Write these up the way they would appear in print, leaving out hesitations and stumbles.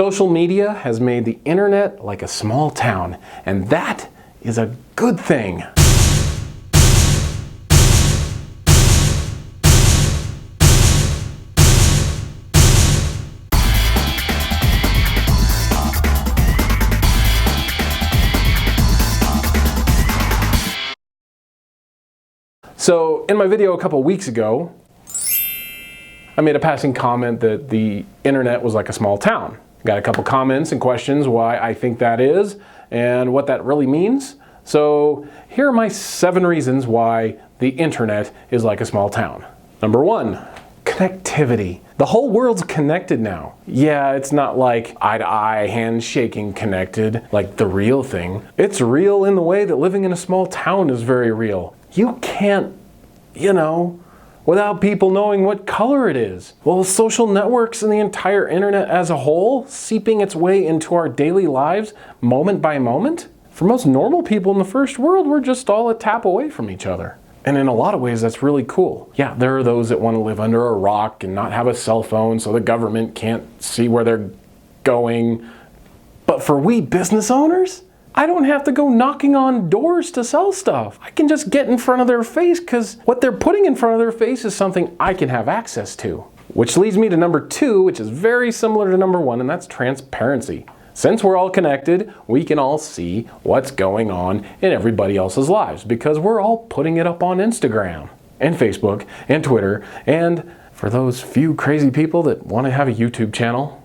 Social media has made the internet like a small town, and that is a good thing. So in my video a couple weeks ago, I made a passing comment that the internet was like a small town. Got a couple comments and questions why I think that is and what that really means. So here are my 7 reasons why the internet is like a small town. Number 1, connectivity. The whole world's connected now. Yeah, it's not like eye-to-eye, handshaking connected, like the real thing. It's real in the way that living in a small town is very real. You can't, without people knowing what color it is. Well, social networks and the entire internet as a whole, seeping its way into our daily lives moment by moment. For most normal people in the first world, we're just all a tap away from each other. And in a lot of ways, that's really cool. Yeah, there are those that want to live under a rock and not have a cell phone so the government can't see where they're going. But for we business owners, I don't have to go knocking on doors to sell stuff. I can just get in front of their face because what they're putting in front of their face is something I can have access to. Which leads me to number 2, which is very similar to number 1, and that's transparency. Since we're all connected, we can all see what's going on in everybody else's lives because we're all putting it up on Instagram and Facebook and Twitter, and for those few crazy people that want to have a YouTube channel,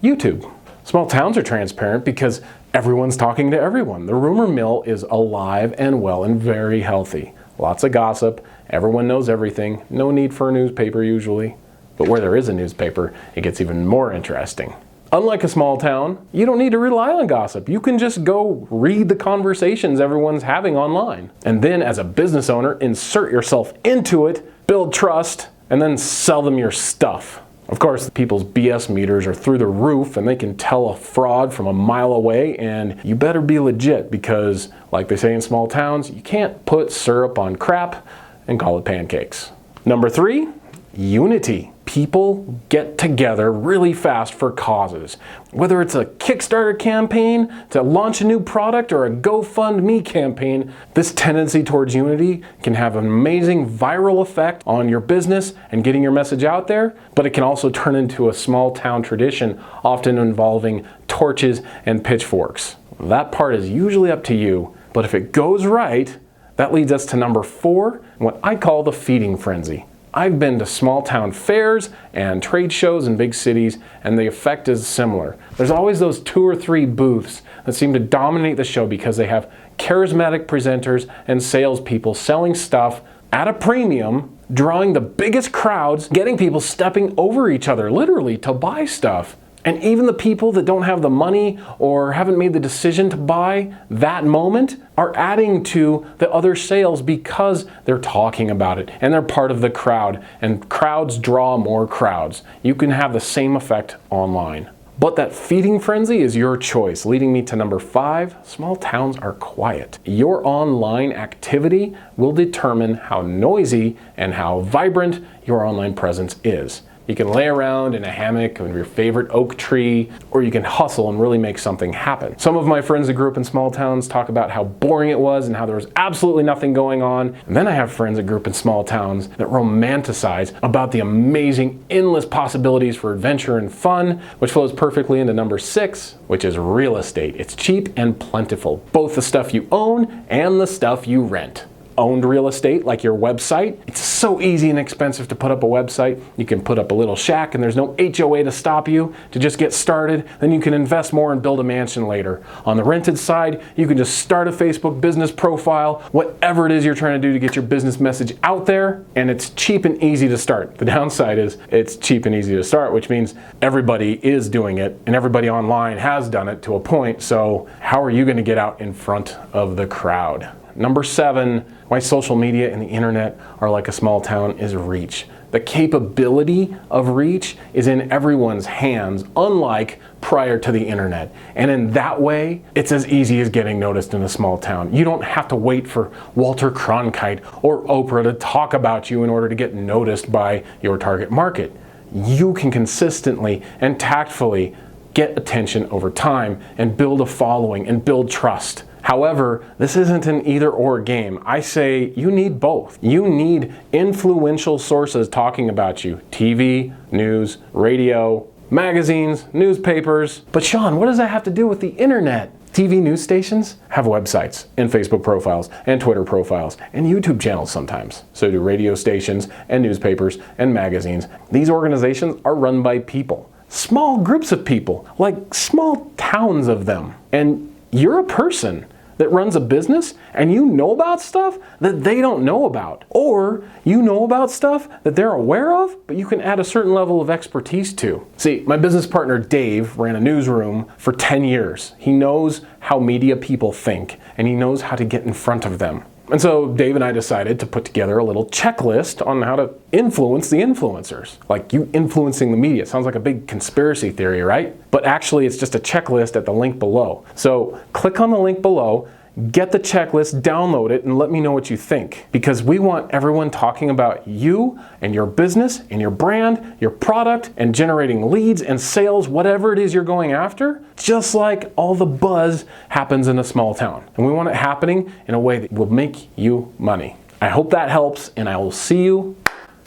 YouTube. Small towns are transparent because everyone's talking to everyone. The rumor mill is alive and well and very healthy. Lots of gossip, everyone knows everything, no need for a newspaper usually. But where there is a newspaper, it gets even more interesting. Unlike a small town, you don't need to rely on gossip. You can just go read the conversations everyone's having online. And then as a business owner, insert yourself into it, build trust, and then sell them your stuff. Of course, people's BS meters are through the roof and they can tell a fraud from a mile away, and you better be legit because, like they say in small towns, you can't put syrup on crap and call it pancakes. Number 3, unity. People get together really fast for causes. Whether it's a Kickstarter campaign to launch a new product or a GoFundMe campaign, this tendency towards unity can have an amazing viral effect on your business and getting your message out there, but it can also turn into a small town tradition, often involving torches and pitchforks. That part is usually up to you, but if it goes right, that leads us to number 4, what I call the feeding frenzy. I've been to small town fairs and trade shows in big cities, and the effect is similar. There's always those 2 or 3 booths that seem to dominate the show because they have charismatic presenters and salespeople selling stuff at a premium, drawing the biggest crowds, getting people stepping over each other, literally, to buy stuff. And even the people that don't have the money or haven't made the decision to buy that moment are adding to the other sales because they're talking about it and they're part of the crowd, and crowds draw more crowds. You can have the same effect online. But that feeding frenzy is your choice, leading me to number 5, small towns are quiet. Your online activity will determine how noisy and how vibrant your online presence is. You can lay around in a hammock with your favorite oak tree, or you can hustle and really make something happen. Some of my friends that grew up in small towns talk about how boring it was and how there was absolutely nothing going on. And then I have friends that grew up in small towns that romanticize about the amazing, endless possibilities for adventure and fun, which flows perfectly into number 6, which is real estate. It's cheap and plentiful, both the stuff you own and the stuff you rent. Owned real estate, like your website. It's so easy and expensive to put up a website. You can put up a little shack and there's no HOA to stop you to just get started. Then you can invest more and build a mansion later. On the rented side, you can just start a Facebook business profile, whatever it is you're trying to do to get your business message out there, and it's cheap and easy to start. The downside is it's cheap and easy to start, which means everybody is doing it and everybody online has done it to a point, so how are you going to get out in front of the crowd? Number 7, why social media and the internet are like a small town is reach. The capability of reach is in everyone's hands, unlike prior to the internet. And in that way, it's as easy as getting noticed in a small town. You don't have to wait for Walter Cronkite or Oprah to talk about you in order to get noticed by your target market. You can consistently and tactfully get attention over time and build a following and build trust. However, this isn't an either-or game. I say you need both. You need influential sources talking about you. TV, news, radio, magazines, newspapers. But Sean, what does that have to do with the internet? TV news stations have websites and Facebook profiles and Twitter profiles and YouTube channels sometimes. So do radio stations and newspapers and magazines. These organizations are run by people, small groups of people, like small towns of them. And you're a person that runs a business and you know about stuff that they don't know about. Or you know about stuff that they're aware of, but you can add a certain level of expertise to. See, my business partner Dave ran a newsroom for 10 years. He knows how media people think and he knows how to get in front of them. And so Dave and I decided to put together a little checklist on how to influence the influencers. Like you influencing the media. Sounds like a big conspiracy theory, right? But actually it's just a checklist at the link below. So click on the link below, get the checklist, download it, and let me know what you think. Because we want everyone talking about you and your business and your brand, your product, and generating leads and sales, whatever it is you're going after, just like all the buzz happens in a small town. And we want it happening in a way that will make you money. I hope that helps, and I will see you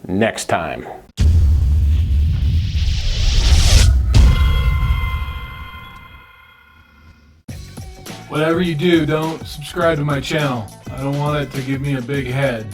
next time. Whatever you do, don't subscribe to my channel. I don't want it to give me a big head.